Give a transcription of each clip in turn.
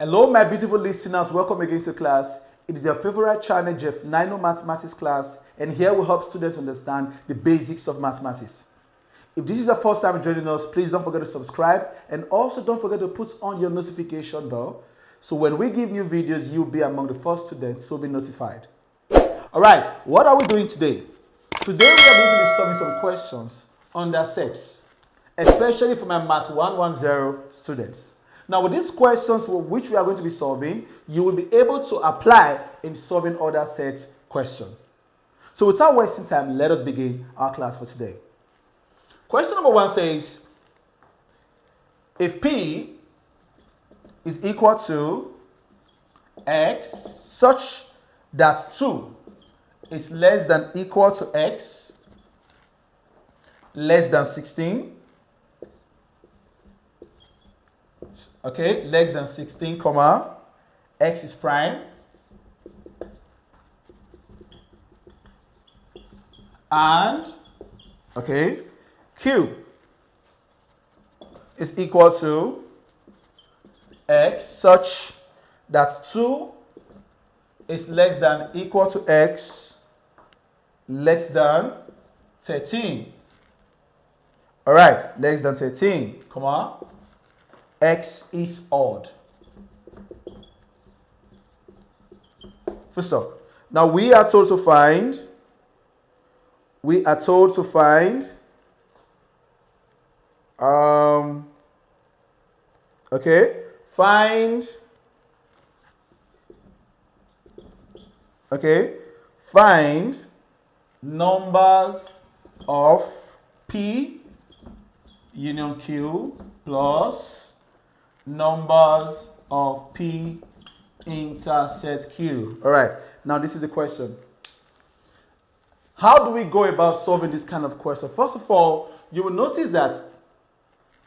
Hello, my beautiful listeners. Welcome again to class. It is your favorite channel, Jeff Nino Mathematics class, and here we help students understand the basics of mathematics. If this is the first time joining us, please don't forget to subscribe, and also don't forget to put on your notification bell, so when we give new videos, you'll be among the first students who will be notified. All right, what are we doing today? Today we are going to be solving some questions under sets, especially for my Math110 students. Now, with these questions which we are going to be solving, you will be able to apply in solving other sets questions. So without wasting time, let us begin our class for today. Question number 1 says, if P is equal to X such that 2 is less than equal to X less than 16, okay, less than 16, comma, X is prime, and, okay, Q is equal to X such that 2 is less than equal to X less than 13. All right, less than 13, comma, X is odd. First up, now we are told to find, find numbers of P union Q plus numbers of P intercept Q. All right, now this is the question. How do we go about solving this kind of question? First of all, you will notice that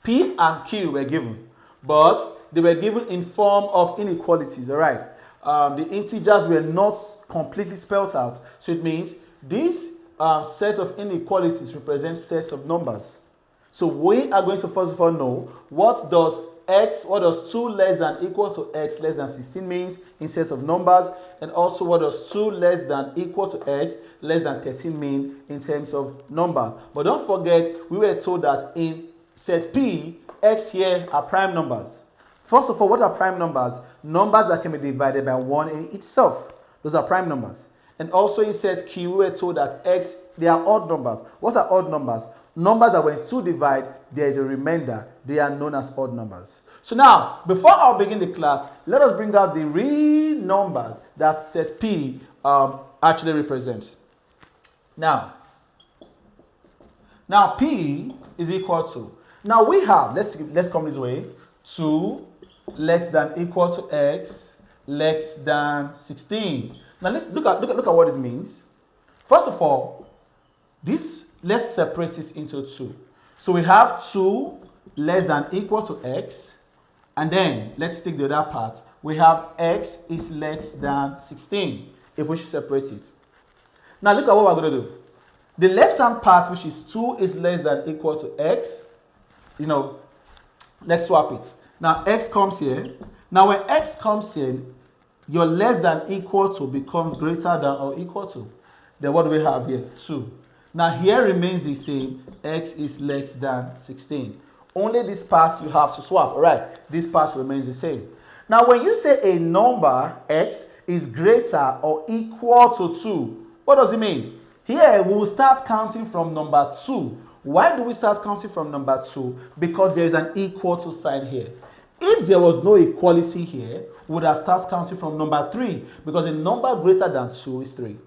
P and Q were given, but they were given in form of inequalities. All right, the integers were not completely spelled out, so it means these sets of inequalities represent sets of numbers. So we are going to first of all know what does 2 less than equal to X less than 16 means in sets of numbers, and also what does 2 less than equal to X less than 13 mean in terms of numbers. But don't forget, we were told that in set P, X here are prime numbers. First of all, what are prime numbers? Numbers that can be divided by 1 in itself. Those are prime numbers. And also in set Q, we were told that X, they are odd numbers. What are odd numbers? Numbers that when 2 divide, there is a remainder. They are known as odd numbers. So now, before I begin the class, let us bring out the real numbers that set P actually represents. Now P is equal to, now we have, let's come this way, 2 less than equal to X less than 16. Now let's look at what this means. First of all, let's separate this into 2. So we have 2 less than equal to X, and then let's take the other part. We have X is less than 16, if we should separate it. Now look at what we're going to do. The left hand part, which is 2 is less than equal to X, let's swap it. Now X comes here. Now when X comes here, your less than equal to becomes greater than or equal to. Then what do we have here? 2. Now here remains the same. X is less than 16. Only this part you have to swap. All right, this part remains the same. Now when you say a number X is greater or equal to 2, what does it mean? Here we will start counting from number 2. Why do we start counting from number 2? Because there is an equal to sign here. If there was no equality here, we would have started counting from number 3, because a number greater than 2 is 3.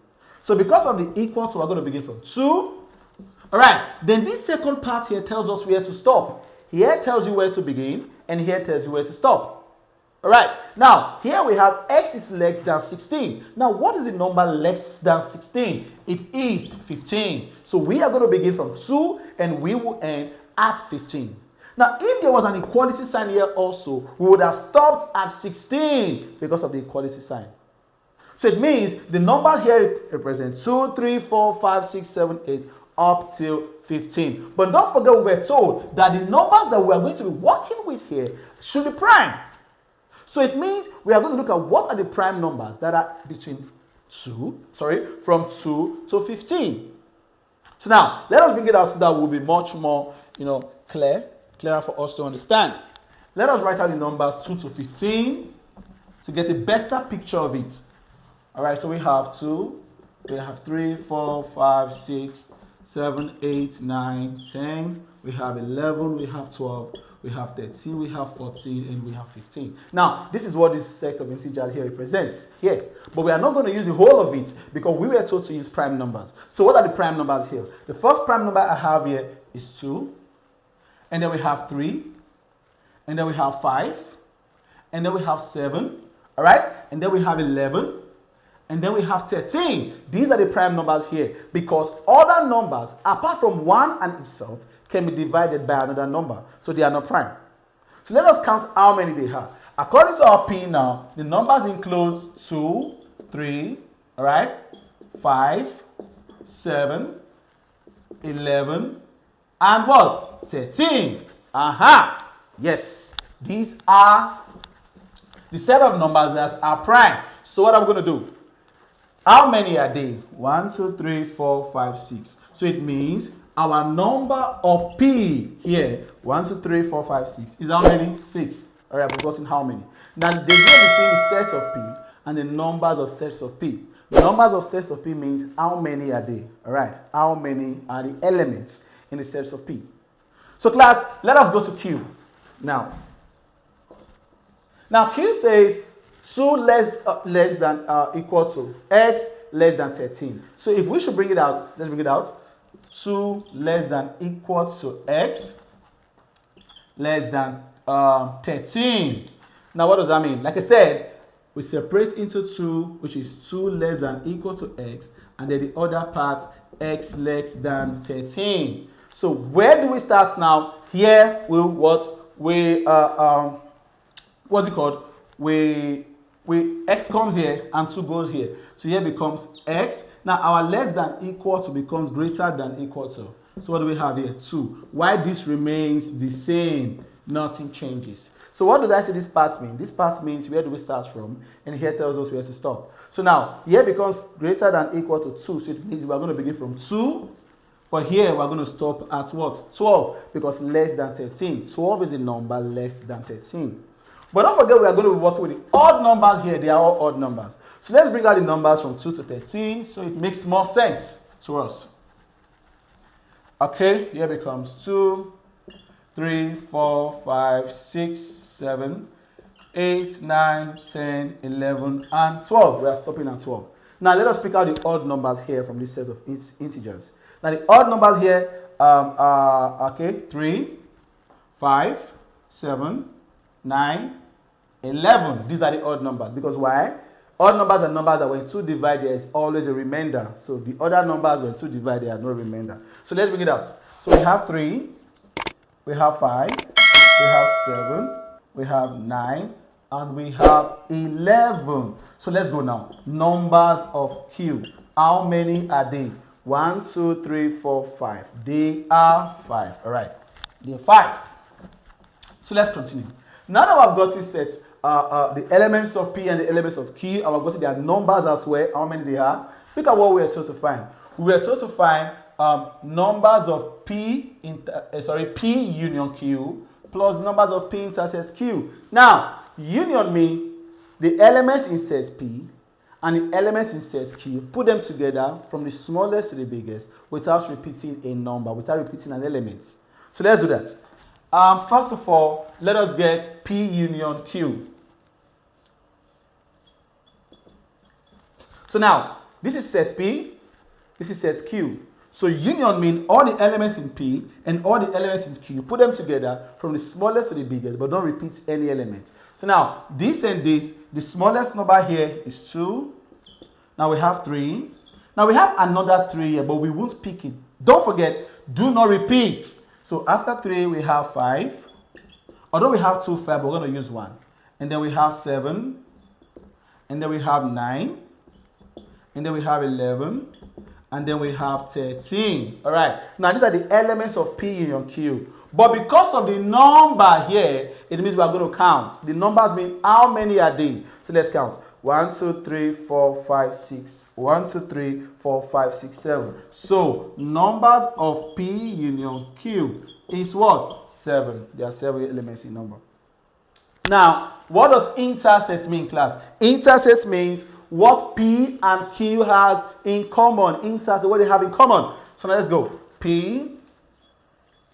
So because of the equal to, we're going to begin from 2. All right, then this second part here tells us where to stop. Here tells you where to begin, and here tells you where to stop. All right, now here we have X is less than 16. Now what is the number less than 16? It is 15. So we are going to begin from 2, and we will end at 15. Now, if there was an equality sign here also, we would have stopped at 16 because of the equality sign. So it means the number here represents 2, 3, 4, 5, 6, 7, 8, up till 15. But don't forget, we were told that the numbers that we are going to be working with here should be prime. So it means we are going to look at what are the prime numbers that are from 2 to 15. So now, let us bring it out so that will be much more, clearer for us to understand. Let us write out the numbers 2 to 15 to get a better picture of it. All right, so we have 2, we have 3, 4, 5, 6, 7, 8, 9, 10, we have 11, we have 12, we have 13, we have 14, and we have 15. Now, this is what this set of integers here represents here. But we are not going to use the whole of it because we were told to use prime numbers. So what are the prime numbers here? The first prime number I have here is 2, and then we have 3, and then we have 5, and then we have 7, all right? And then we have 11, and then we have 13. These are the prime numbers here because other numbers, apart from 1 and itself, can be divided by another number. So they are not prime. So let us count how many they have. According to our P now, the numbers include 2, 3, all right, 5, 7, 11, and what? 13. Aha! Yes, these are the set of numbers that are prime. So what I'm going to do? How many are they? 1, 2, 3, 4, 5, 6. So it means our number of P here, 1, 2, 3, 4, 5, 6, is how many? 6. All right, we've gotten how many? Now, the difference between the sets of P and the numbers of sets of P. The numbers of sets of P means how many are they? All right, how many are the elements in the sets of P? So, class, let us go to Q now. Now, Q says 2 less than equal to x less than 13. So, if we should bring it out, let's bring it out. 2 less than equal to x less than 13. Now, what does that mean? Like I said, we separate into 2, which is 2 less than equal to x, and then the other part, x less than 13. So, where do we start now? Here, what's it called? X comes here and 2 goes here. So, here becomes x. Now, our less than equal to becomes greater than equal to. So, what do we have here? 2. Why this remains the same? Nothing changes. So, what does I say this part mean? This part means where do we start from? And here tells us where to stop. So, now, here becomes greater than equal to 2. So, it means we're going to begin from 2. But here, we're going to stop at what? 12. Because less than 13. 12 is the number less than 13. But don't forget, we are going to be working with the odd numbers here. They are all odd numbers. So let's bring out the numbers from 2 to 13 so it makes more sense to us. Okay, here becomes 2, 3, 4, 5, 6, 7, 8, 9, 10, 11, and 12. We are stopping at 12. Now let us pick out the odd numbers here from this set of integers. Now the odd numbers here are 3, 5, 7, 9, 11. These are the odd numbers. Because why? Odd numbers are numbers that when 2 divide, there is always a remainder. So the other numbers when 2 divide, there are no remainder. So let's bring it out. So we have 3, we have 5, we have 7, we have 9, and we have 11. So let's go now. Numbers of Q. How many are they? 1, 2, 3, 4, 5. They are 5. All right. They are 5. So let's continue. Now that I've got it set, the elements of P and the elements of Q, I've got their numbers as well, how many they are. Look at what we are told to find. We are told to find numbers of P union Q plus numbers of P intersect Q. Now, union means the elements in set P and the elements in set Q, put them together from the smallest to the biggest without repeating a number, without repeating an element. So let's do that. First of all, let us get P union Q. So now, this is set P, this is set Q. So union means all the elements in P and all the elements in Q, put them together from the smallest to the biggest, but don't repeat any element. So now, this and this, the smallest number here is 2. Now we have 3. Now we have another 3 here, but we won't pick it. Don't forget, do not repeat. So after 3, we have 5. Although we have 2 5, we're going to use 1. And then we have 7. And then we have 9. And then we have 11. And then we have 13. All right. Now, these are the elements of P union Q. But because of the number here, it means we are going to count. The numbers mean how many are they. So let's count. 1, 2, 3, 4, 5, 6. 1, 2, 3, 4, 5, 6, 7. So numbers of P union Q is what? 7. There are 7 elements in number. Now, what does intersect mean, class? Intersect means what P and Q has in common. Intersect, what they have in common. So now let's go. P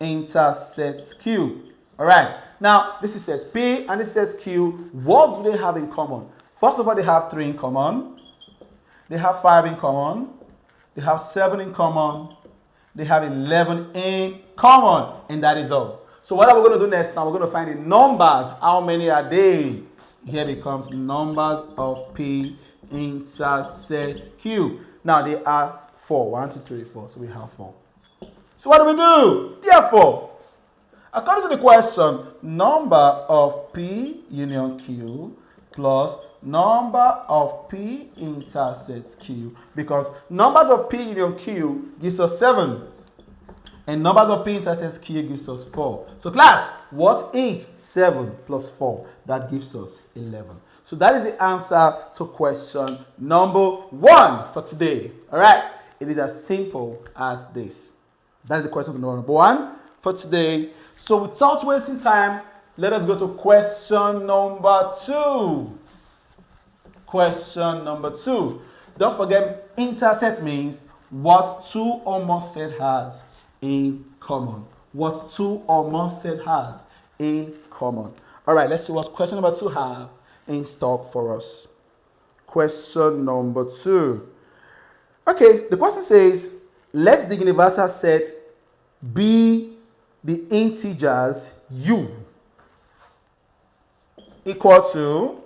intersects Q. All right. Now, this is set P and this says Q. What do they have in common? First of all, they have 3 in common. They have 5 in common. They have 7 in common. They have 11 in common. And that is all. So what are we going to do next? Now we're going to find the numbers. How many are they? Here becomes numbers of P intersect Q. Now they are 4. 1, 2, 3, 4. So we have 4. So what do we do? Therefore, according to the question, number of P union Q plus number of P intersects Q, because numbers of P union Q gives us 7 and numbers of P intersects Q gives us 4. So class, what is 7 plus 4? That gives us 11. So that is the answer to question number 1 for today. All right, it is as simple as this. That is the question number 1 for today. So without wasting time, let us go to question number 2. Question number 2. Don't forget, intersect means what 2 or more sets has in common. What 2 or more sets has in common. All right, let's see what question number 2 have in stock for us. Question number 2. Okay, the question says, let the universal set be the integers u equal to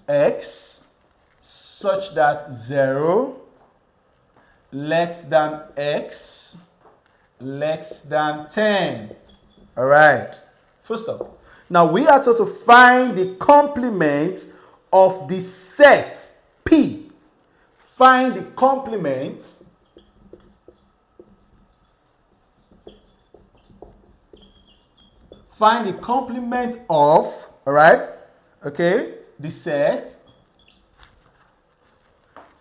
x such that 0 less than x less than 10. All right. First up. Now we are told to find the complement of the set P. Find the complement of, all right, okay, the set.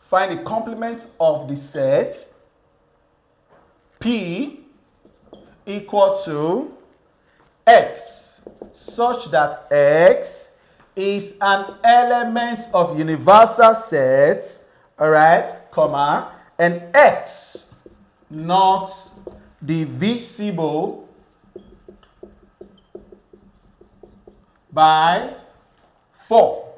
Find the complement of the set P equal to x such that x is an element of universal sets, all right, comma, and x not divisible by 4.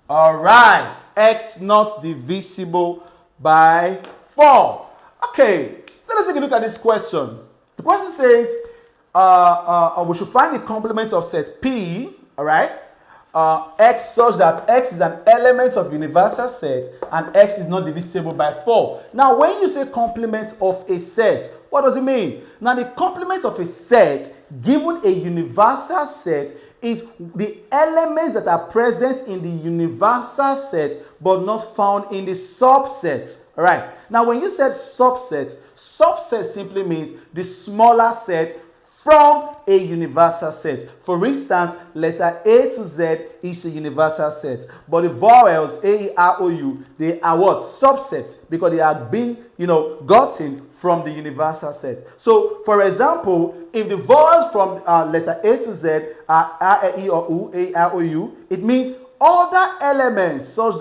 All right, x not divisible by 4. Okay, let us take a look at this question. The question says we should find the complement of set P, all right, x such that x is an element of universal set and x is not divisible by 4. Now, when you say complement of a set, what does it mean? Now, the complement of a set given a universal set is the elements that are present in the universal set but not found in the subset. All right. Now, when you said subset, subset simply means the smaller set from a universal set. For instance, letter A to Z is a universal set, but the vowels A, E, I, O, U, they are what? Subsets, because they are being, gotten from the universal set. So, for example, if the vowels from letter A to Z are A, E, or U, A, I, O, U, it means other elements such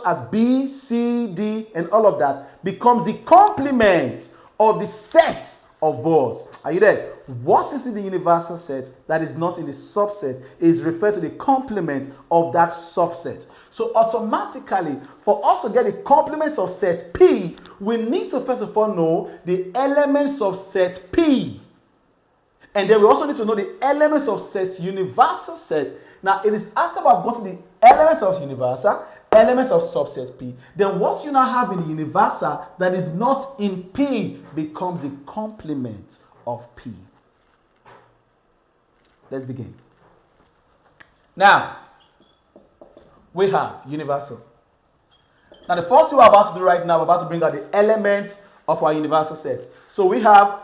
as B, C, D, and all of that becomes the complement of the set of vowels. Are you there? What is in the universal set that is not in the subset is referred to the complement of that subset. So automatically, for us to get the complement of set P, we need to first of all know the elements of set P. And then we also need to know the elements of set universal set. Now, it is after we have gotten the elements of universal, elements of subset P, then what you now have in the universal that is not in P becomes the complement of P. Let's begin. Now, we have universal. Now, the first thing we're about to do right now, we're about to bring out the elements of our universal set. So we have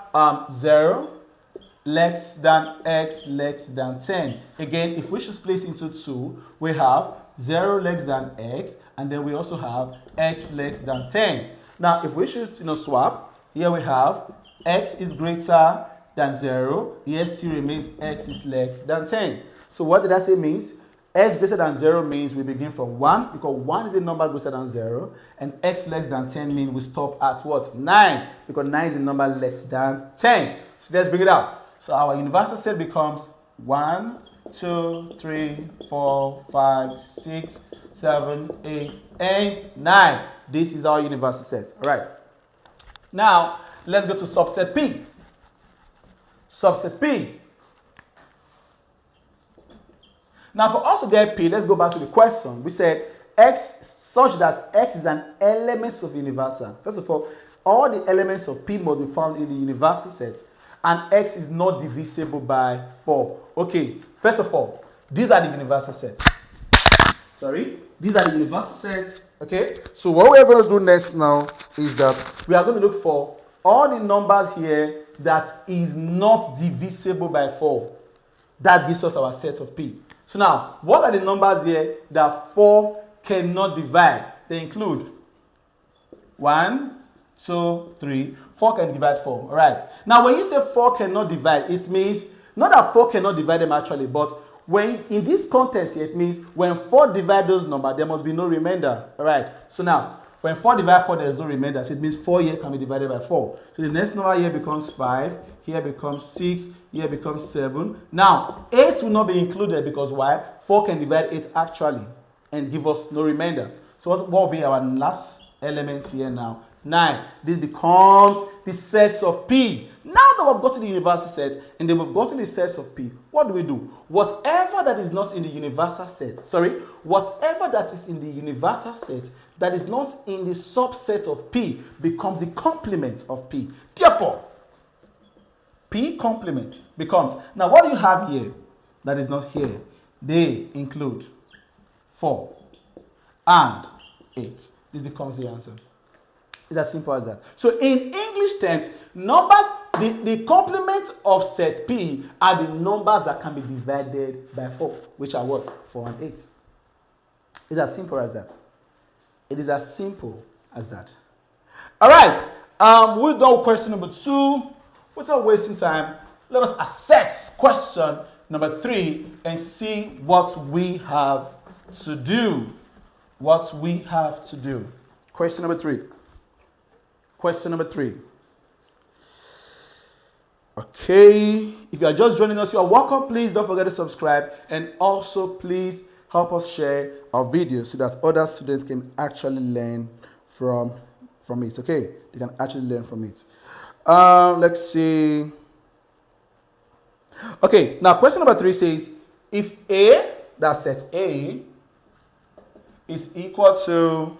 0 less than x less than 10. Again, if we should split into 2, we have 0 less than x, and then we also have x less than 10. Now, if we should swap, here we have x is greater than 0. Here still remains x is less than 10. So what did I say means? X greater than 0 means we begin from 1, because 1 is a number greater than 0, and x less than 10 means we stop at what? 9, because 9 is a number less than 10. So let's bring it out. So our universal set becomes 1, 2, 3, 4, 5, 6, 7, 8, and 9. This is our universal set. All right. Now, let's go to subset P. Subset P. Now, for us to get P, let's go back to the question. We said x such that x is an element of universal. First of all the elements of P must be found in the universal set, and x is not divisible by 4. Okay, first of all, these are the universal sets. These are the universal sets. Okay, so what we are going to do next now is that we are going to look for all the numbers here that is not divisible by 4. That gives us our set of P. So now, what are the numbers here that 4 cannot divide? They include 1, 2, 3. 4 can divide 4. All right. Now, when you say 4 cannot divide, it means not that 4 cannot divide them actually, but when in this context here, it means when 4 divide those numbers, there must be no remainder. All right. So now, when 4 divide 4, there is no remainder. So it means 4 here can be divided by 4. So the next number here becomes 5. Here becomes 6. Here becomes 7. Now, 8 will not be included because why? 4 can divide 8 actually and give us no remainder. So what will be our last elements here now? 9. This becomes the sets of P. Now that we've gotten the universal set and then we've gotten the sets of P, what do? Whatever that is not in the universal set, whatever that is in the universal set that is not in the subset of P becomes the complement of P. Therefore, P complement becomes, now what do you have here that is not here? They include 4 and 8. This becomes the answer. It's as simple as that. So in English terms, numbers, the complement of set P are the numbers that can be divided by 4, which are what? 4 and 8. It's as simple as that. It is as simple as that. All right. We're done with question number 2. Without wasting time, let us assess question number 3 and see what we have to do. What we have to do. Question number 3. Question number 3. Okay. If you are just joining us, you are welcome. Please don't forget to subscribe, and also please help us share our videos so that other students can actually learn from it. Okay, they can actually learn from it. Let's see. Okay, now question number 3 says, if A, that's set A, is equal to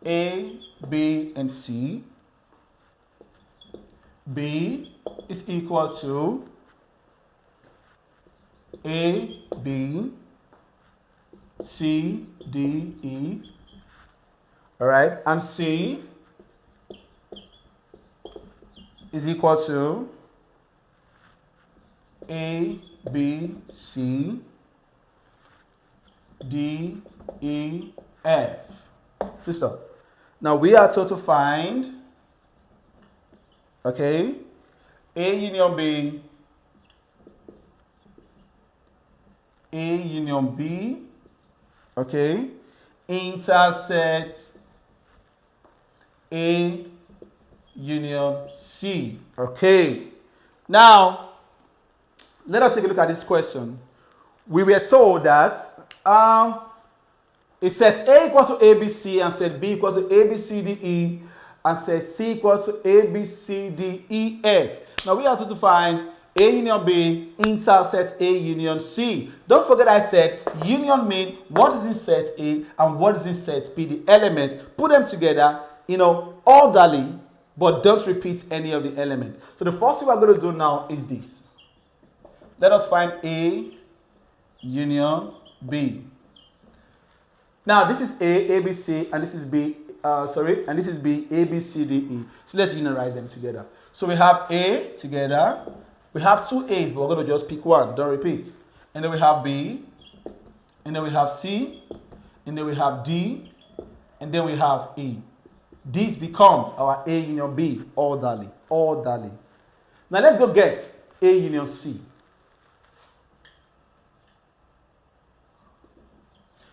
A, B, and C, B is equal to A, B, C, D, E, all right, and C is equal to A, B, C, D, E, F. Full stop. Now we are told to find, okay, A union B, A union B, okay, intersects A union C. Okay. Now, let us take a look at this question. We were told that it set A equal to ABC and set B equal to ABCDE and set C equal to ABCDEF. Now we have to find A union B intersects A union C. Don't forget I said union mean what is in set A and what is in set B, the elements. Put them together, orderly, but don't repeat any of the elements. So the first thing we're going to do now is this. Let us find A union B. Now this is A, ABC, and this is B, and this is B, A, B, C, D, E. So let's unionize them together. So we have A together. We have two A's, but we're going to just pick one. Don't repeat. And then we have B. And then we have C. And then we have D. And then we have E. This becomes our A union B orderly. Orderly. Now let's go get A union C.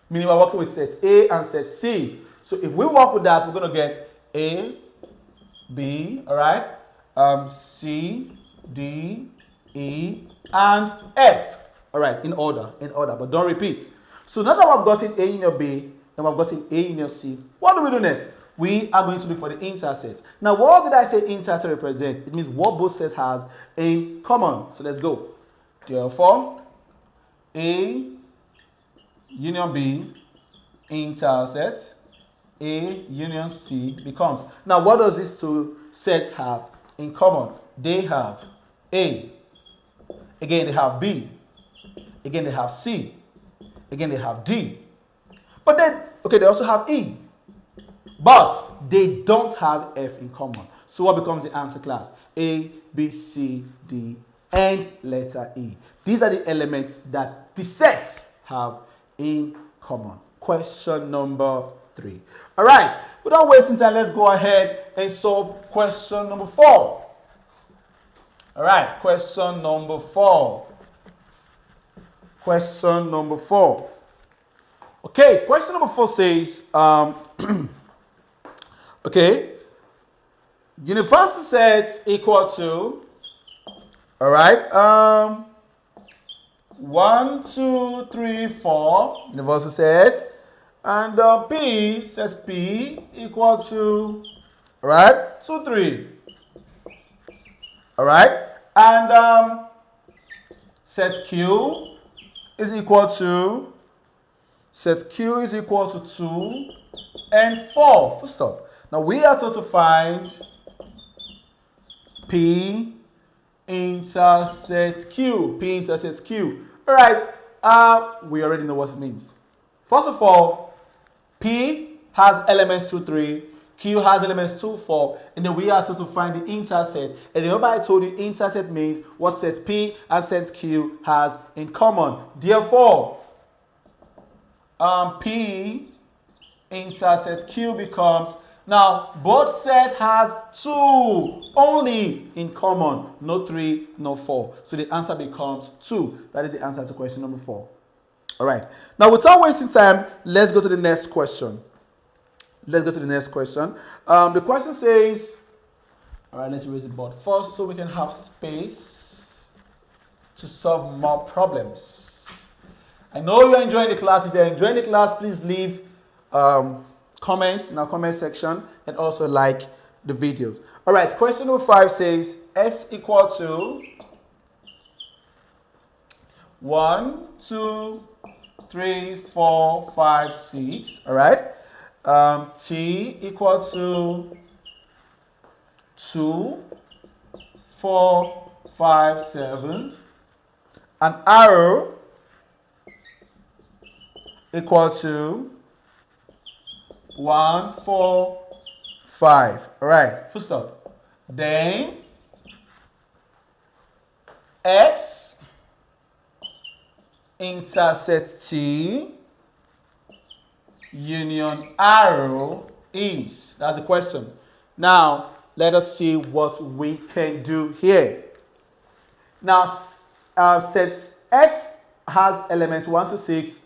Meaning we're working with set A and set C. So if we work with that, we're going to get A, B, all right, C, D, E, and F. All right, in order, but don't repeat. So now that we've gotten A union B, and we've gotten A union C, what do we do next? We are going to look for the intercept. Now, what did I say intercept represent? It means what both sets has in common. So let's go. Therefore, A union B intercept A union C becomes. Now, what does these two sets have in common? They have A. Again, they have B. Again, they have C. Again, they have D. But then, okay, they also have E. But they don't have F in common. So what becomes the answer class? A, B, C, D, and letter E. These are the elements that the sets have in common. Question number 3. All right, without wasting time, let's go ahead and solve question number 4. All right, question number 4. Question number 4. Okay, question number 4 says, okay, universal set equal to, all right, 1, 2, 3, 4, universal set, and P, set P equal to, all right, 2, 3, all right, and set Q is equal to, set Q is equal to 2 and 4, full stop. Now we are told to find P intercept Q. P intercept Q. All right, we already know what it means. First of all, P has elements 2, 3. Q has elements 2, 4. And then we are told to find the intercept. And remember I told you intercept means what set P and set Q has in common. Therefore, P intercept Q becomes, now both sets has 2 only in common, no 3, no 4. So the answer becomes 2. That is the answer to question number 4. All right. Now without wasting time, let's go to the next question. Let's go to the next question. The question says, all right, let's erase the board first so we can have space to solve more problems. I know you're enjoying the class. If you're enjoying the class, please leave comments in our comment section and also like the video. All right, question number 5 says x equal to 1, 2, 3, 4, 5, 6. All right. T equal to 2, 4, 5, 7. An arrow equal to 1, 4, 5. All right, full stop. Then x intercept T union arrow is. That's the question. Now let us see what we can do here. Now set x has elements 1 to 6.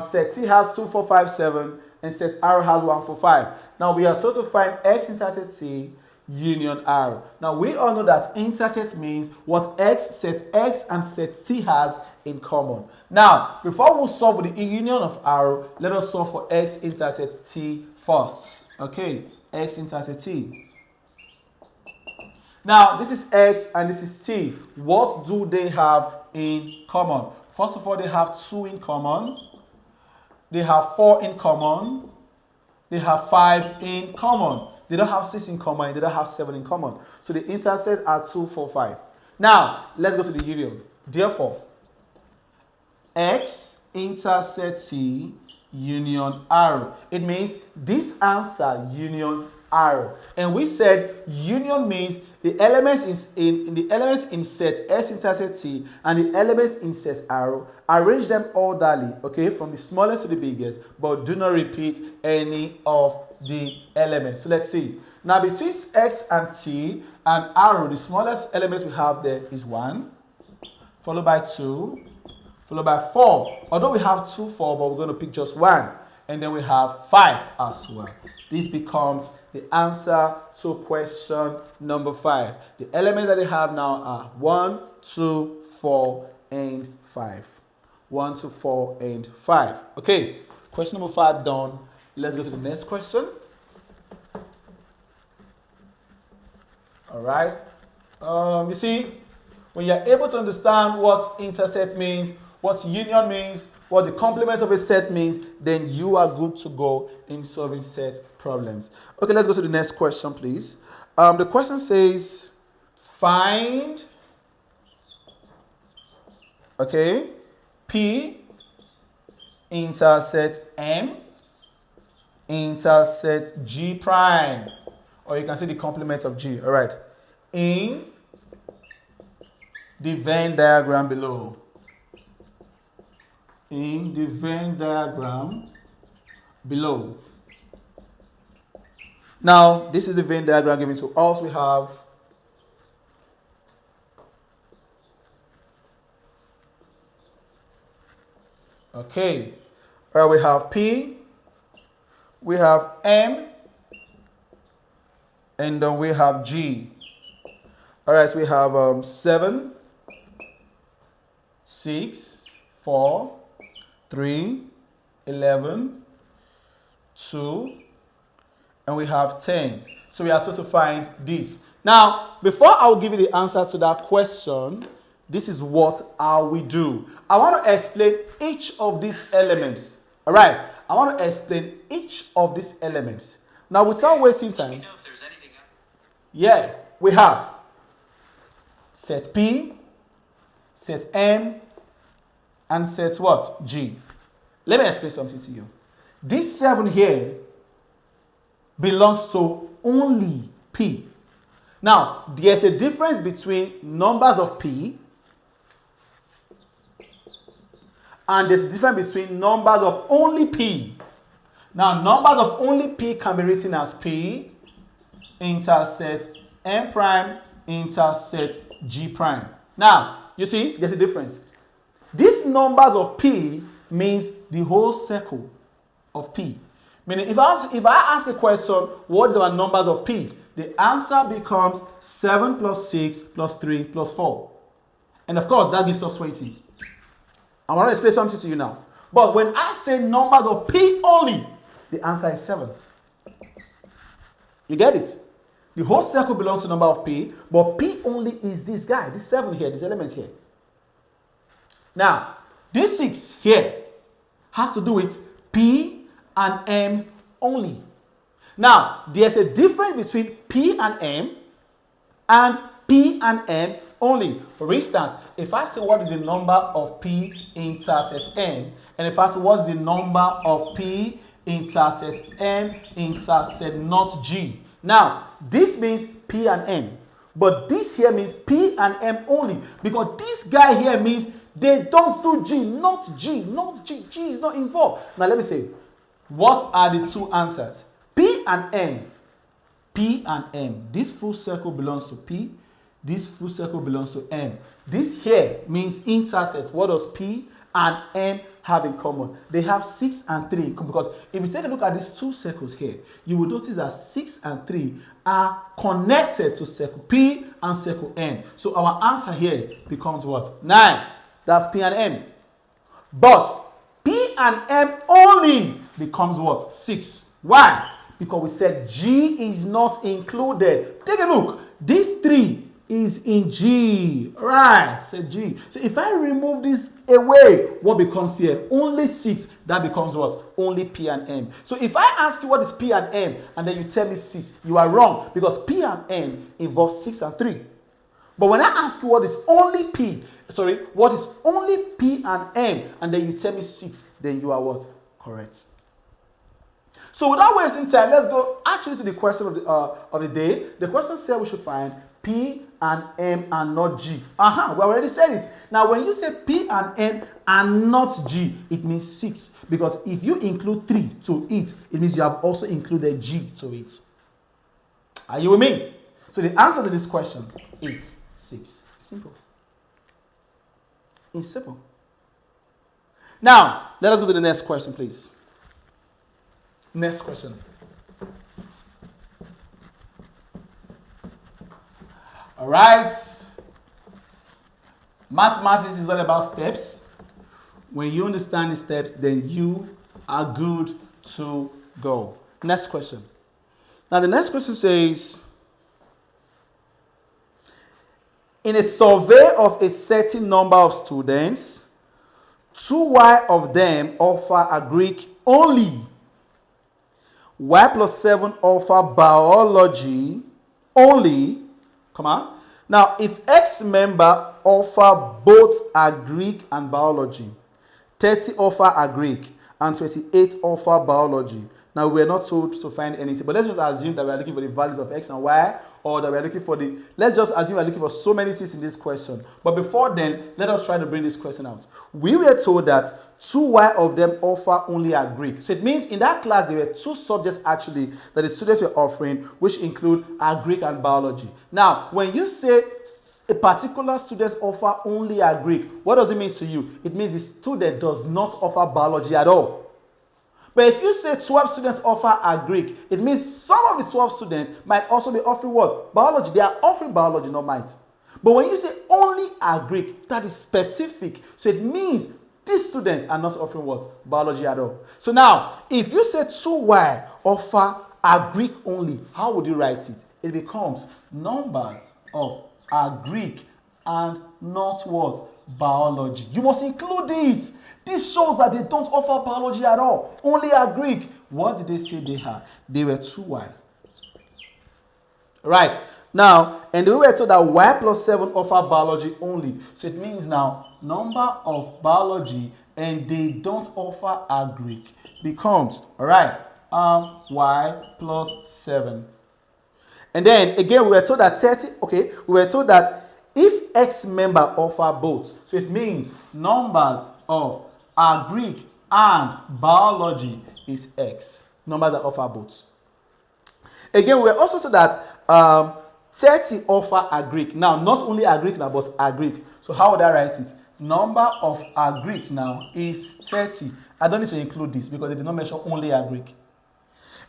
Set T has 2, 4, 5, 7, and set arrow has 1, 4, 5. Now we are told to find x intercept T union arrow. Now we all know that intercept means what set x and set T has in common. Now before we solve with the union of arrow, let us solve for x intercept T first. Okay, x intercept T. Now this is x and this is T. What do they have in common? First of all, they have 2 in common. They have 4 in common. They have 5 in common. They don't have 6 in common. They don't have 7 in common. So the intercepts are 2, 4, 5. Now, let's go to the union. Therefore, x intercept T union arrow. It means this answer union arrow. And we said union means the elements in set S intercept T and the element in set arrow, arrange them orderly, okay, from the smallest to the biggest, but do not repeat any of the elements. So let's see. Now between X and T and arrow, the smallest element we have there is 1, followed by 2, followed by 4. Although we have 2, 4, but we're going to pick just 1. And then we have 5 as well. This becomes the answer to question number 5. The elements that they have now are 1, 2, 4, and 5. 1, 2, 4, and 5. Okay, question number 5 done. Let's go to the next question. All right. You see, when you're able to understand what intercept means, what union means, what the complements of a set means, then you are good to go in solving set problems. Okay, let's go to the next question, please. The question says, find, okay, P intercept M intercept G prime, or you can say the complement of G. All right, in the Venn diagram below. In the Venn diagram below. Now, this is the Venn diagram given to us. We have okay. All right, we have P, we have M, and then we have G. All right, so we have 7, 6, 4, 3, 11, 2, and we have 10. So we are told to find this. Now, before I will give you the answer to that question, this is what I will do. I want to explain each of these elements. All right, I want to explain each of these elements. Now, without wasting time, yeah, we have set P, set M, and set what? G. Let me explain something to you. This 7 here belongs to only P. Now, there's a difference between numbers of P and there's a difference between numbers of only P. Now, numbers of only P can be written as P intercept M prime intercept G prime. Now, you see, there's a difference. These numbers of P means the whole circle of P. Meaning, if I ask a question, what is our numbers of P? The answer becomes 7 plus 6 plus 3 plus 4. And of course, that gives us 20. I want to explain something to you now. But when I say numbers of P only, the answer is 7. You get it? The whole circle belongs to number of P, but P only is this guy, this 7 here, this element here. Now, this 6 here has to do with P and M only. Now, there's a difference between P and M only. For instance, if I say what is the number of P intercept M, and if I say what is the number of P intercept M intercept not G. Now, this means P and M, but this here means P and M only, because this guy here means they don't do G, not G, not G. G is not involved. Now, let me say, what are the two answers? P and M. P and M. This full circle belongs to P. This full circle belongs to M. This here means intercept. What does P and M have in common? They have 6 and 3 in common, because if you take a look at these two circles here, you will notice that 6 and 3 are connected to circle P and circle M. So our answer here becomes what? 9. That's P and M. But P and M only becomes what? 6. Why? Because we said G is not included. Take a look. This 3 is in G. Right, said G. So if I remove this away, what becomes here? Only 6. That becomes what? Only P and M. So if I ask you what is P and M, and then you tell me 6, you are wrong, because P and M involves 6 and 3. But when I ask you what is only P and M, and then you tell me 6, then you are what? Correct. So without wasting time, let's go actually to the question of the day. The question said we should find P and M and not G. We already said it. Now when you say P and M and not G, it means 6. Because if you include 3 to it, it means you have also included G to it. Are you with me? So the answer to this question is 6. Simple. It's simple. Now, let us go to the next question, please. Next question. All right. Mathematics is all about steps. When you understand the steps, then you are good to go. Next question. Now, the next question says, in a survey of a certain number of students, 2y of them offer a Greek only. Y plus 7 offer biology only. Come on. Now, if X member offer both a Greek and biology, 30 offer a Greek and 28 offer biology. Now, we're not told to find anything, but let's just assume that we're looking for the values of X and Y, or that we're looking for the, let's just assume we're looking for so many things in this question. But before then, let us try to bring this question out. We were told that 2y of them offer only a Greek. So it means in that class, there were 2 subjects actually that the students were offering, which include a Greek and biology. Now, when you say a particular student offer only a Greek, what does it mean to you? It means the student does not offer biology at all. But if you say 12 students offer a Greek, it means some of the 12 students might also be offering what? Biology. They are offering biology, not might. But when you say only a Greek, that is specific. So it means these students are not offering what? Biology at all. So now, if you say 2y offer a Greek only, how would you write it? It becomes numbers of a Greek and not what? Biology. You must include this. This shows that they don't offer biology at all. Only a Greek. What did they say they had? They were 2y. Right. Now, and we were told that y plus 7 offer biology only. So it means now, number of biology and they don't offer a Greek becomes, all right, y plus 7. And then, again, we were told that 30, okay, we were told that if X member offer both, so it means numbers of a Greek and biology is X. Numbers that offer both. Again, we're also told that 30 offer a Greek. Now, not only a Greek now, but a Greek. So how would I write it? Number of a Greek now is 30. I don't need to include this because they did not mention only a Greek.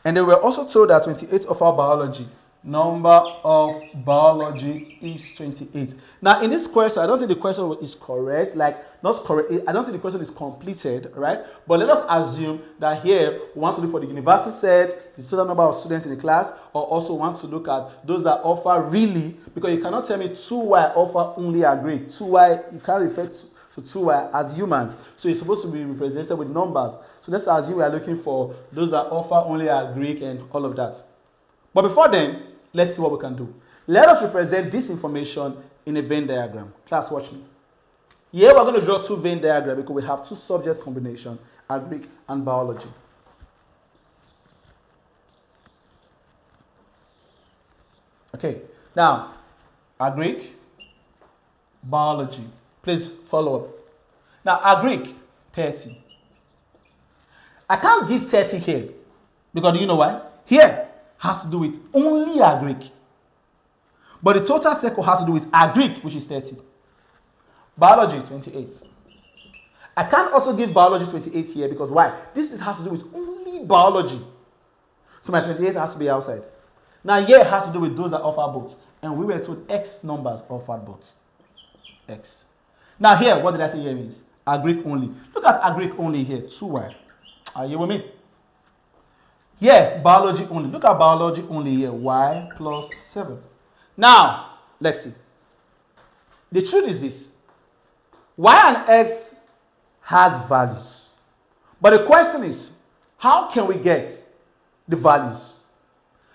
And then we're also told that 28 offer biology. Number of biology is 28. Now, in this question, I don't think the question is correct. Like, not correct. I don't think the question is completed, right? But let us assume that here we want to look for the university set, the total number of students in the class, or also want to look at those that offer really, because you cannot tell me 2y offer only a Greek. 2y, you can't refer to 2y as humans. So it's supposed to be represented with numbers. So let's assume we are looking for those that offer only a Greek and all of that. But before then, let's see what we can do. Let us represent this information in a Venn diagram. Class, watch me. Here we're going to draw 2 Venn diagrams because we have 2 subject combinations, Greek and biology. Okay, now, Greek, biology. Please follow up. Now, Greek, 30. I can't give 30 here because do you know why? Here has to do with only a Greek. But the total circle has to do with a Greek, which is 30. Biology, 28. I can't also give biology 28 here because why? This has to do with only biology. So my 28 has to be outside. Now here it has to do with those that offer both. And we were told X numbers offered both. X. Now here, what did I say here means? A Greek only. Look at a Greek only here, 2y. Are you with me? Yeah, biology only. Look at biology only here. Y plus 7. Now, let's see. The truth is this. Y and X has values. But the question is, how can we get the values?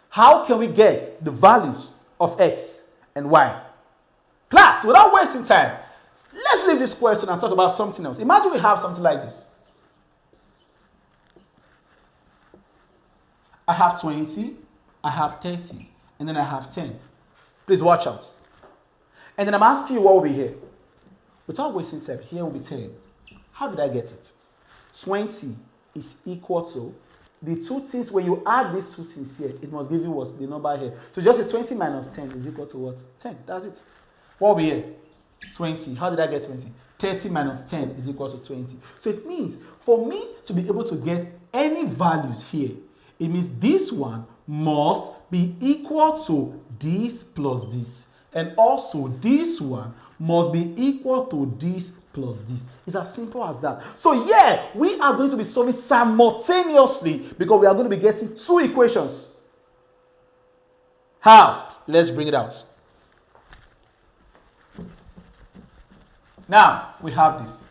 How can we get the values of X and Y? Class, without wasting time, let's leave this question and talk about something else. Imagine we have something like this. I have 20, I have 30, and then I have 10. Please watch out. And then I'm asking you what will be here. Without wasting time, here will be 10. How did I get it? 20 is equal to the two things. When you add these two things here, it must give you what? The number here. So just a 20 minus 10 is equal to what? 10. That's it. What will be here? 20. How did I get 20? 30 minus 10 is equal to 20. So it means for me to be able to get any values here, it means this one must be equal to this plus this. And also this one must be equal to this plus this. It's as simple as that. So yeah, we are going to be solving simultaneously because we are going to be getting two equations. How? Let's bring it out. Now, we have this.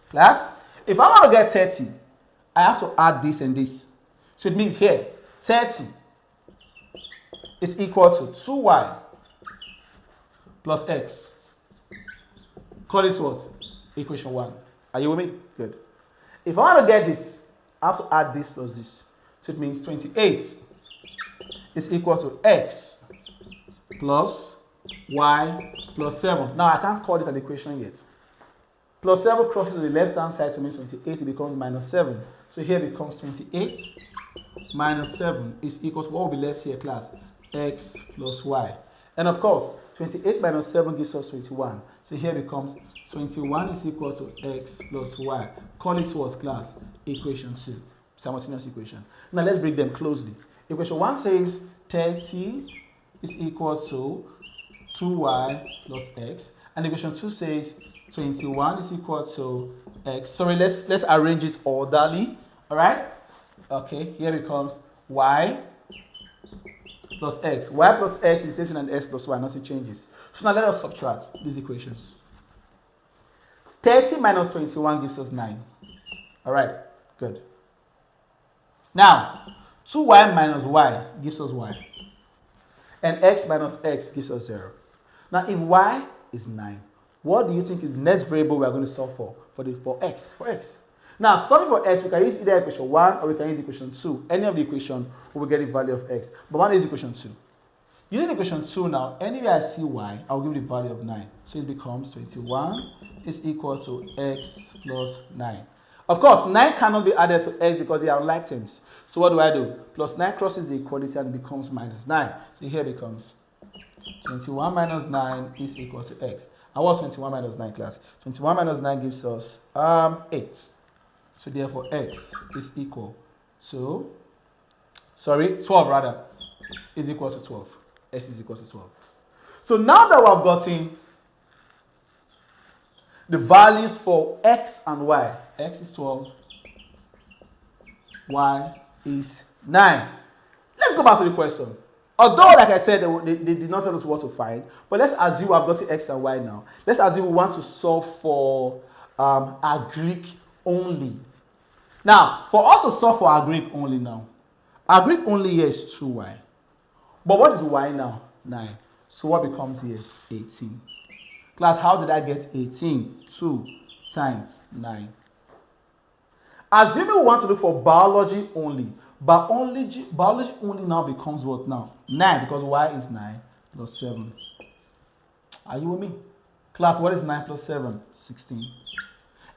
Class, if I want to get 30, I have to add this and this. So it means here, 30 is equal to 2y plus x. Call it what? Equation 1. Are you with me? Good. If I want to get this, I have to add this plus this. So it means 28 is equal to x plus y plus 7. Now I can't call it an equation yet. Plus 7 crosses to the left hand side to mean 28, it becomes minus 7. So here becomes 28 minus 7 is equal to what will be left here, class? X plus y. And of course, 28 minus 7 gives us 21. So here becomes 21 is equal to x plus y. Call it what, class? Equation 2. Simultaneous equation. Now let's break them closely. Equation 1 says 30 is equal to 2y plus x. And equation 2 says 21 is equal to x. Sorry, let's arrange it orderly. Alright? Okay, here becomes y plus x. Y plus x is the same as x plus y, nothing changes. So now let us subtract these equations. 30 minus 21 gives us 9. Alright, good. Now, 2y minus y gives us y. And x minus x gives us 0. Now, if y is 9, what do you think is the next variable we are going to solve for? For x. Now, solving for x, we can use either equation 1 or we can use equation 2. Any of the equation, we will get the value of x. But one is equation 2. Using equation 2 now, anywhere I see y, I will give the value of 9. So it becomes 21 is equal to x plus 9. Of course, 9 cannot be added to x because they are unlike terms. So what do? Plus 9 crosses the equality and becomes minus 9. So here becomes 21 minus 9 is equal to x. And what's 21 minus 9, class? 21 minus 9 gives us 8. So therefore x is equal to, 12 rather, is equal to 12. X is equal to 12. So now that we have gotten the values for x and y, x is 12, y is 9. Let's go back to the question. Although, like I said, they did not tell us what to find, but let's assume we have gotten x and y now. Let's assume we want to solve for our Greek only. Now, for us to solve for our Greek only now, our Greek only here is 2y. But what is y now? 9. So what becomes here? 18. Class, how did I get 18? 2 times 9. Assuming we want to look for biology only, biology only now becomes what now? 9, because y is 9 plus 7. Are you with me? Class, what is 9 plus 7? 16.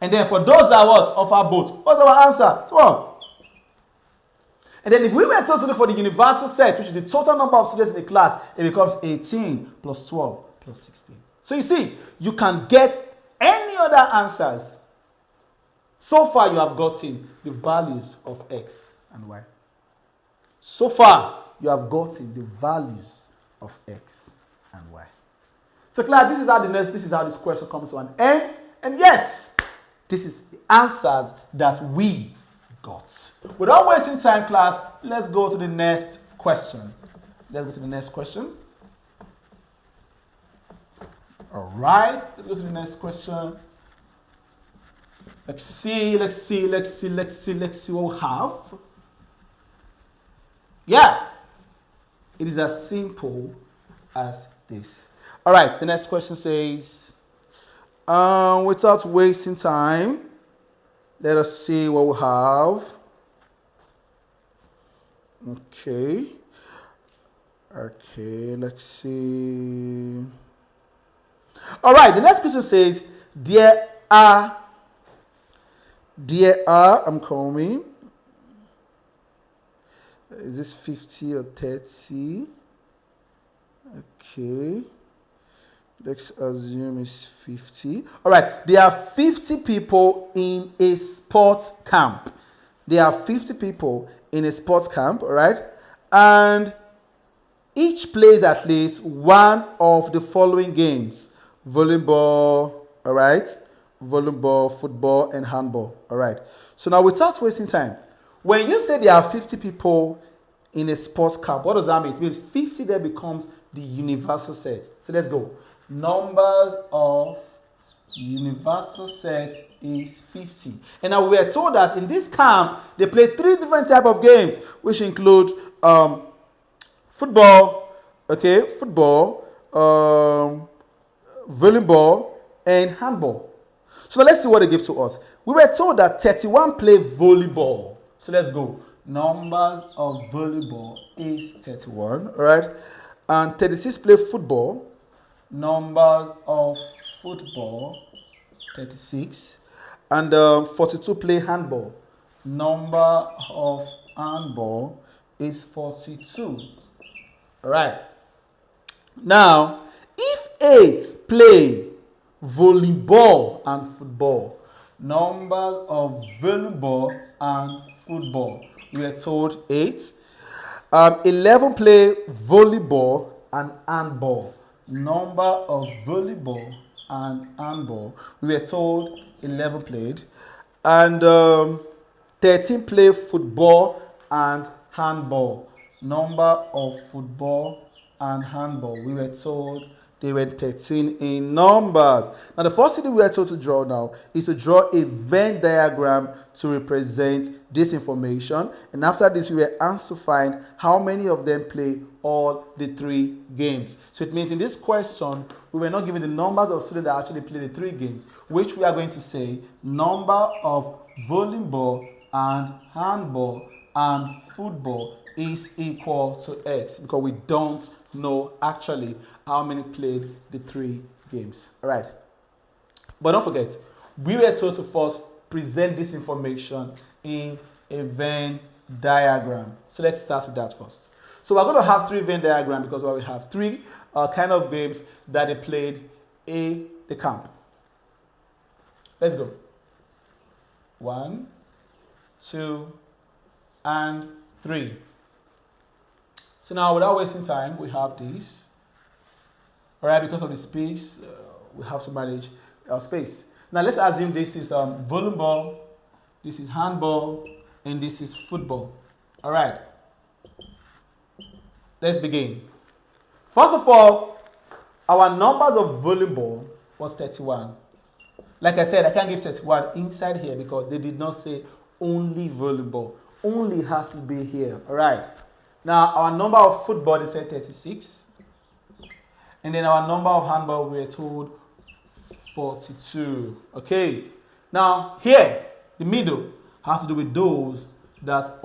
And then for those that what? Offer both. What's our answer? 12. And then if we were to look for the universal set, which is the total number of students in the class, it becomes 18 plus 12 plus 16. So you see, you can get any other answers. So far, you have gotten the values of x and y. So far, you have gotten the values of x and y. So class, this is how this question comes to an end. And yes, this is the answers that we got. Without wasting time, class, let's go to the next question. All right, let's go to the next question. Let's see what we have. Yeah, it is as simple as this. All right, the next question says, without wasting time, let us see what we have. Okay. Okay, let's see. All right, the next question says, I'm coming. Is this 50 or 30? Okay. Let's assume it's 50. All right, there are 50 people in a sports camp. There are 50 people in a sports camp, all right? And each plays at least one of the following games: volleyball, all right? Volleyball, football, and handball, all right? So now without wasting time, when you say there are 50 people in a sports camp, what does that mean? It means 50 there becomes the universal set. So let's go. Numbers of universal set is 50. And now we are told that in this camp, they play 3 different types of games, which include football, okay, football, volleyball, and handball. So let's see what they give to us. We were told that 31 play volleyball. So let's go. Numbers of volleyball is 31, all right? And 36 play football. Numbers of football, 36. And 42 play handball. Number of handball is 42. All right. Now, if 8 play volleyball and football, numbers of volleyball and football, we are told 8. 11 play volleyball and handball. Number of volleyball and handball, we were told 11 played. And 13 play football and handball. Number of football and handball, we were told they were 13 in numbers. Now the first thing we are told to draw now is to draw a Venn diagram to represent this information. And after this, we were asked to find how many of them play all the 3 games. So it means in this question, we were not given the numbers of students that actually play the 3 games, which we are going to say number of volleyball and handball and football is equal to X, because we don't know actually how many played the 3 games. All right. But don't forget, we were told to first present this information in a Venn diagram. So let's start with that first. So we're going to have 3 Venn diagrams because we have 3 kind of games that they played in the camp. Let's go. 1, 2, and 3. So now, without wasting time, we have this. All right, because of the space, we have to manage our space. Now, let's assume this is volleyball, this is handball, and this is football. All right. Let's begin. First of all, our numbers of volleyball was 31. Like I said, I can't give 31 inside here because they did not say only volleyball. Only has to be here. All right. Now, our number of football is 36. And then our number of handball, we are told 42. Okay. Now, here, the middle has to do with those that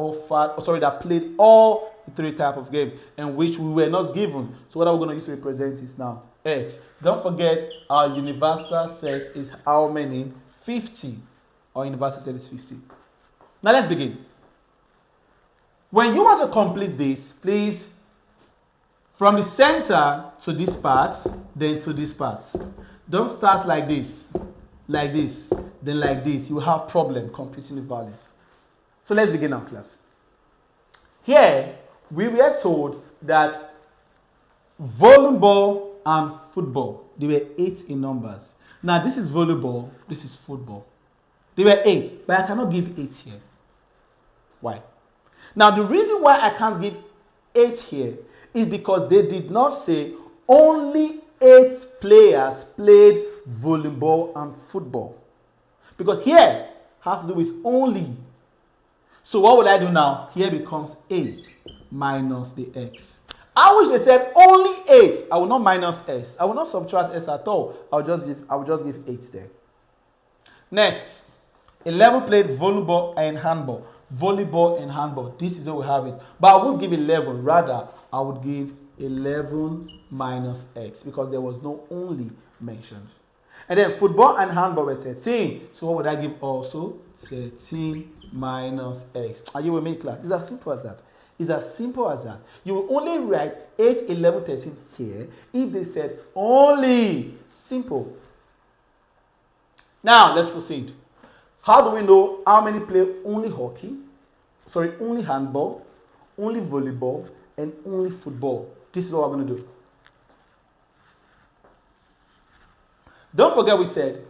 played all the 3 types of games and which we were not given. So what are we going to use to represent is now X. Don't forget, our universal set is how many? 50. Our universal set is 50. Now, let's begin. When you want to complete this, please, from the center to this part, then to this part. Don't start like this, then like this. You will have problem completing the values. So let's begin now, class. Here, we were told that volleyball and football, they were 8 in numbers. Now, this is volleyball, this is football. They were 8, but I cannot give 8 here. Why? Now, the reason why I can't give 8 here is because they did not say only 8 players played volleyball and football. Because here has to do with only. So what will I do now? Here becomes 8 minus the X. I wish they said only 8. I will not minus S. I will not subtract S at all. I will just give 8 there. Next, 11 played volleyball and handball. volleyball and handball. This is where we have it. But I won't give 11. Rather, I would give 11 minus x because there was no only mentioned. And then football and handball were 13. So what would I give also? 13 minus x. Are you with me, class? It's as simple as that. It's as simple as that. You will only write 8, 11, 13 here if they said only. Simple. Now, let's proceed. How do we know how many play only hockey? Sorry, only handball, only volleyball, and only football? This is what we're going to do. Don't forget we said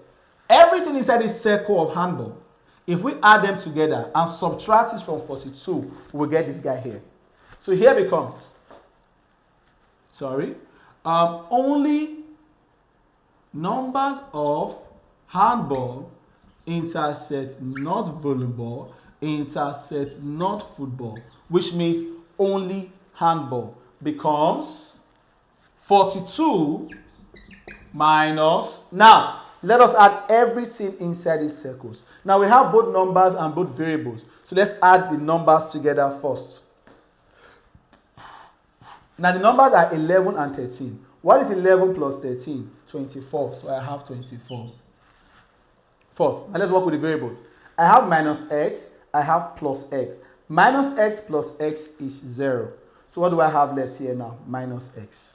everything inside this circle of handball, if we add them together and subtract it from 42, we'll get this guy here. So here becomes, only numbers of handball intersect not volleyball, intersect not football, which means only handball becomes 42 minus, now let us add everything inside these circles. Now we have both numbers and both variables, so let's add the numbers together first. Now the numbers are 11 and 13. What is 11 plus 13? 24. So I have 24. First, now let's work with the variables. I have minus x, I have plus x. Minus x plus x is 0. So what do I have left here now? Minus x.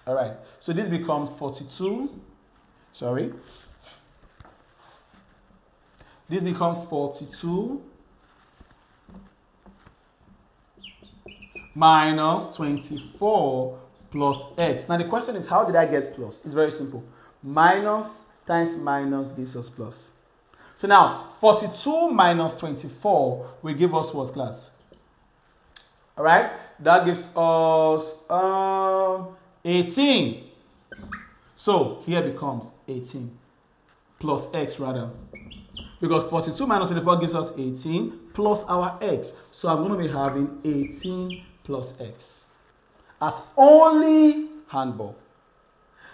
All right. So this becomes 42. This becomes 42 minus 24 plus x. Now the question is, how did I get plus? It's very simple. Minus times minus gives us plus. So now 42 minus 24 will give us what, class? All right, that gives us 18. So here becomes 18 plus x rather, because 42 minus 24 gives us 18 plus our x. So I'm going to be having 18 plus x as only handball.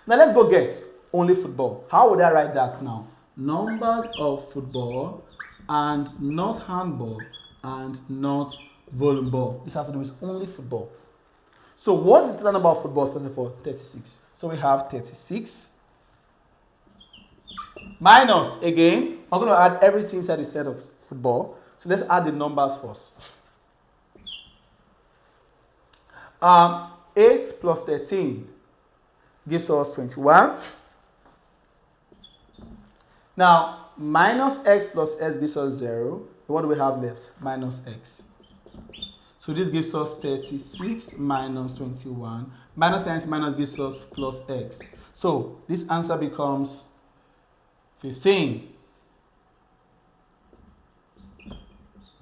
Now let's go get only football. How would I write that now? Numbers of football and not handball and not volleyball. This has to do with only football. So what is the number of footballs? First of all, 36. So we have 36 minus, again, I'm going to add everything inside the set of football. So let's add the numbers first. 8 plus 13 gives us 21. Now, minus x plus x gives us 0. What do we have left? Minus x. So this gives us 36 minus 21. Minus times minus gives us plus x. So this answer becomes 15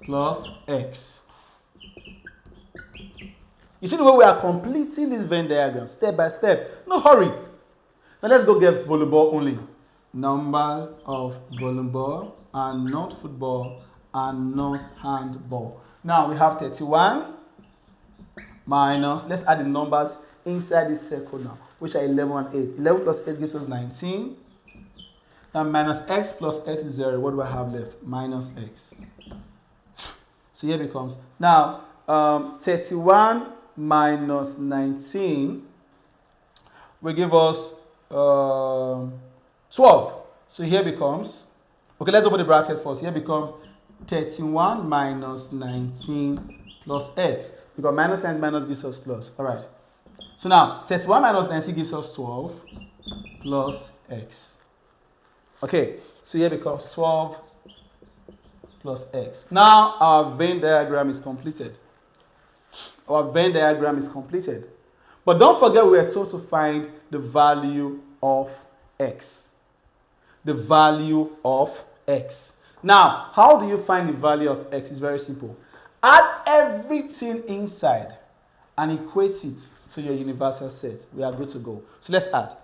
plus x. You see the way we are completing this Venn diagram, step by step. No hurry. Now let's go get volleyball only. Number of volleyball and not football and not handball. Now we have 31 minus, let's add the numbers inside this circle now, which are 11 and 8. 11 plus 8 gives us 19. Now minus x plus x is 0. What do I have left? Minus x. So here becomes, now 31 minus 19 will give us 12. So here becomes, okay, let's open the bracket first. Here becomes 31 minus 19 plus x. Because minus times minus gives us plus. All right. So now 31 minus 19 gives us 12 plus x. Okay. So here becomes 12 plus x. Now our Venn diagram is completed. Our Venn diagram is completed. But don't forget we are told to find the value of x. The value of x. Now, how do you find the value of x? It's very simple. Add everything inside and equate it to your universal set. We are good to go. So let's add.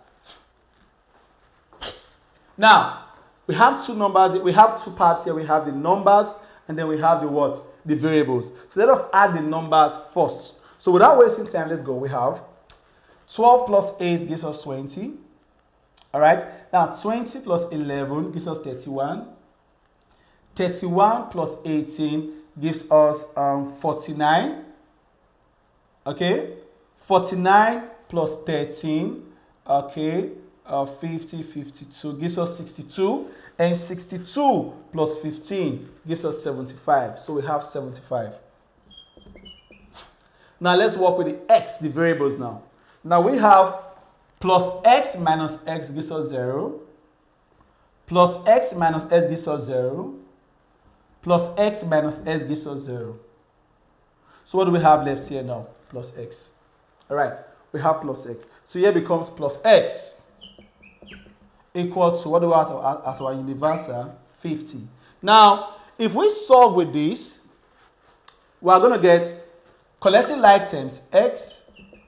Now, we have two numbers. We have two parts here. We have the numbers and then we have the what? The variables. So let us add the numbers first. So without wasting time, let's go. We have 12 plus 8 gives us 20. All right. Now 20 plus 11 gives us 31. 31 plus 18 gives us 49. Okay, 49 plus 13, okay, 50, 52 gives us 62, and 62 plus 15 gives us 75. So we have 75. Now let's work with the x, the variables now. Now we have plus x minus x gives us 0, plus x minus x gives us 0, plus x minus x gives us 0. So what do we have left here now? Plus x. All right, we have plus x. So here becomes plus x equal to, what do we have as our universal? 50. Now, if we solve with this, we are going to get, collecting like terms, x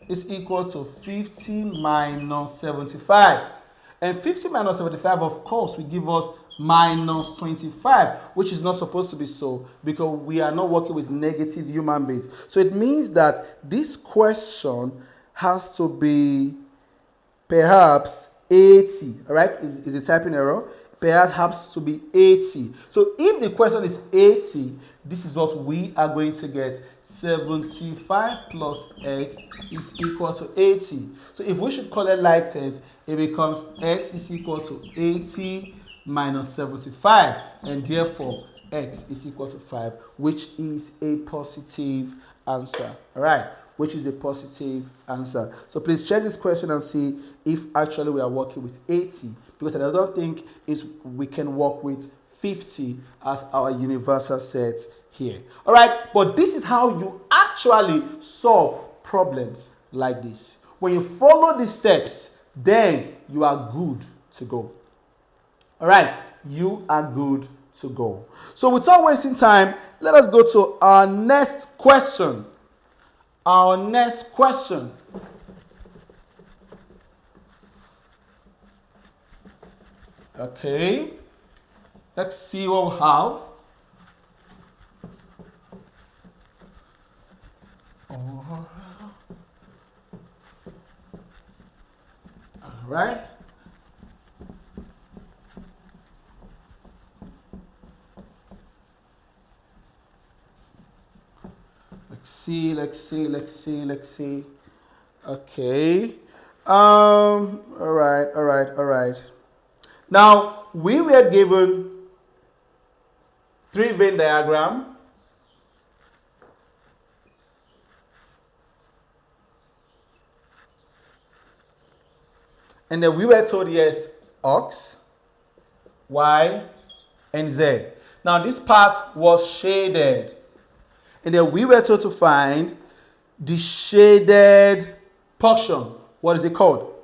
is equal to 50 minus 75. And 50 minus 75, of course, will give us minus 25, which is not supposed to be so because we are not working with negative human beings. So it means that this question has to be perhaps 80, all right? Is a typing error? Perhaps to be 80. So if the question is 80, this is what we are going to get. 75 plus x is equal to 80. So if we should collect like terms, it becomes x is equal to 80 minus 75, and therefore x is equal to 5, which is a positive answer. All right, which is a positive answer. So please check this question and see if actually we are working with 80, because I don't think we can work with 50 as our universal set here. All right, but this is how you actually solve problems like this. When you follow these steps, then you are good to go. All right, you are good to go. So without wasting time, let us go to our next question. Our next question. Okay, let's see what we have. All right. Let's see. Okay. All right. Now, we were given 3 Venn diagram. And then we were told yes, X, Y, and Z. Now, this part was shaded. And then we were told to find the shaded portion. What is it called?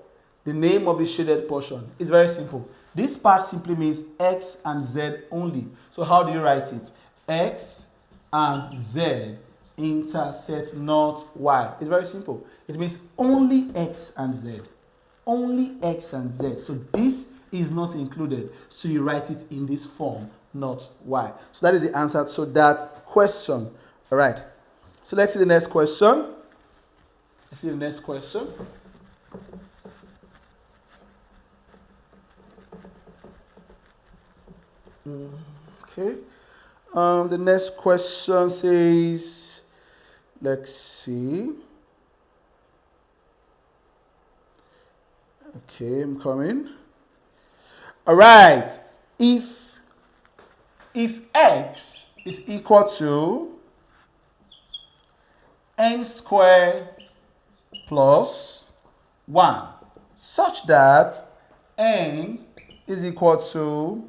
The name of the shaded portion. It's very simple. This part simply means X and Z only. So how do you write it? X and Z intersect not Y. It's very simple. It means only X and Z. Only X and Z. So this is not included. So you write it in this form, not Y. So that is the answer to that question. All right. So let's see the next question. Let's see the next question. Okay. The next question says, let's see. Okay, I'm coming. All right. If x is equal to n squared plus 1, such that n is equal to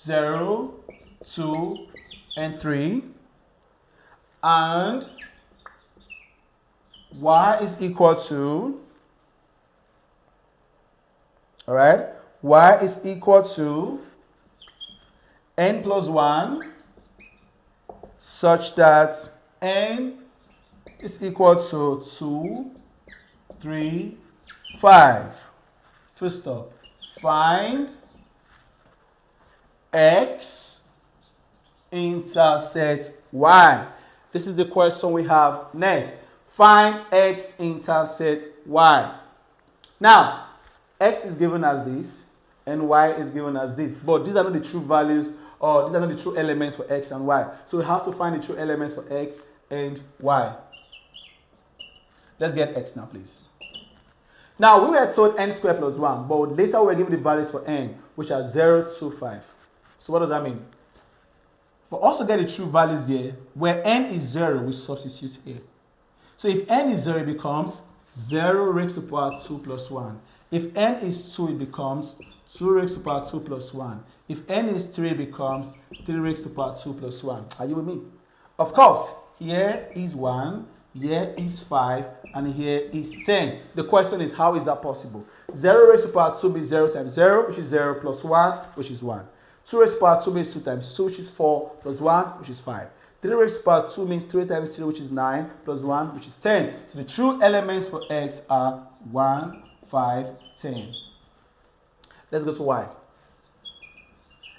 0, 2, and 3, and y is equal to, all right, y is equal to n plus 1, such that n is equal to 2, 3, 5. First stop. Find x intersect y. This is the question we have next. Find x intersect y. Now, x is given as this and y is given as this, but these are not the true values or these are not the true elements for x and y. So we have to find the true elements for x and y. Let's get x now, please. Now, we were told n squared plus 1, but later we were given the values for n, which are 0, 2, 5. So what does that mean? For us to get the true values here, where n is 0, we substitute here. So if n is 0, it becomes 0 raised to the power 2 plus 1. If n is 2, it becomes 2 raised to the power 2 plus 1. If n is 3, it becomes 3 raised to the power 2 plus 1. Are you with me? Of course, here is 1, here is 5, and here is 10. The question is, how is that possible? 0 raised to the power 2 means 0 times 0, which is 0, plus 1, which is 1. 2 raised to the power 2 means 2 times 2, which is 4, plus 1, which is 5. 3 raised to the power 2 means 3 times 3, which is 9, plus 1, which is 10. So the true elements for x are 1, 5, 10. Let's go to y.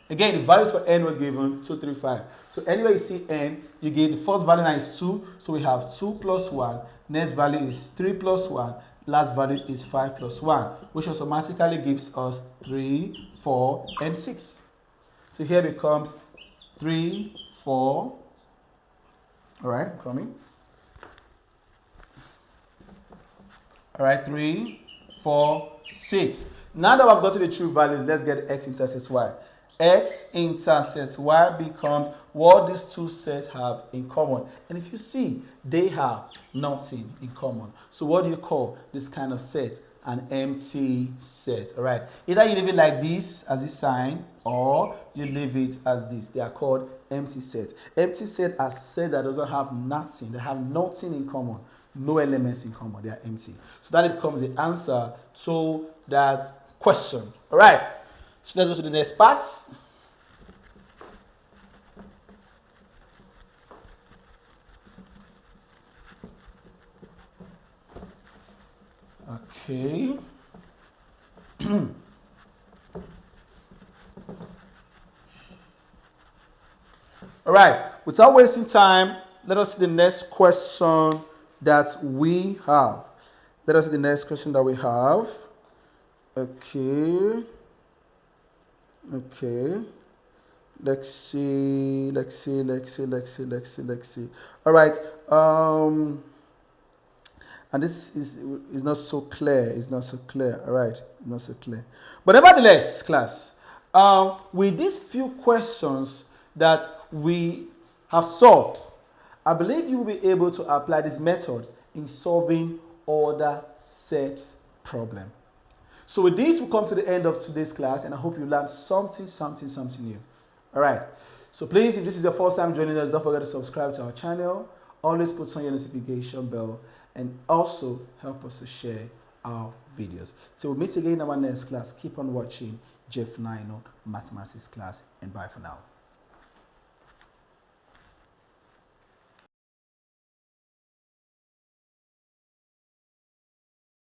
Again, the values for n were given 2, 3, 5. So anywhere you see n, you get the first value now is 2. So we have 2 plus 1. Next value is 3 plus 1. Last value is 5 plus 1, which automatically gives us 3, 4, and 6. So here becomes 3, 4. All right, coming. All right, 3, 4, 6. Now that I've gotten the true values, let's get x intersects y. X intersects y becomes what these two sets have in common. And if you see, they have nothing in common. So what do you call this kind of set? An empty set. All right. Either you leave it like this as a sign, or you leave it as this. They are called empty sets. Empty sets are sets that doesn't have nothing. They have nothing in common. No elements in common. They are empty. So that becomes the answer to that question. All right. So let's go to the next part. Okay. All right. Without wasting time, let us see the next question that we have. Let us see the next question that we have. Okay. Okay. Let's see. All right. And this is not so clear. It's not so clear. All right. It's not so clear. But nevertheless, class, with these few questions that we have solved, I believe you will be able to apply these methods in solving other set problems. So with this, we come to the end of today's class, and I hope you learned something new. All right. So please, if this is your first time joining us, don't forget to subscribe to our channel. Always put on your notification bell, and also help us to share our videos. So we'll meet again in our next class. Keep on watching Jeff Nino Mathematics class, and bye for now.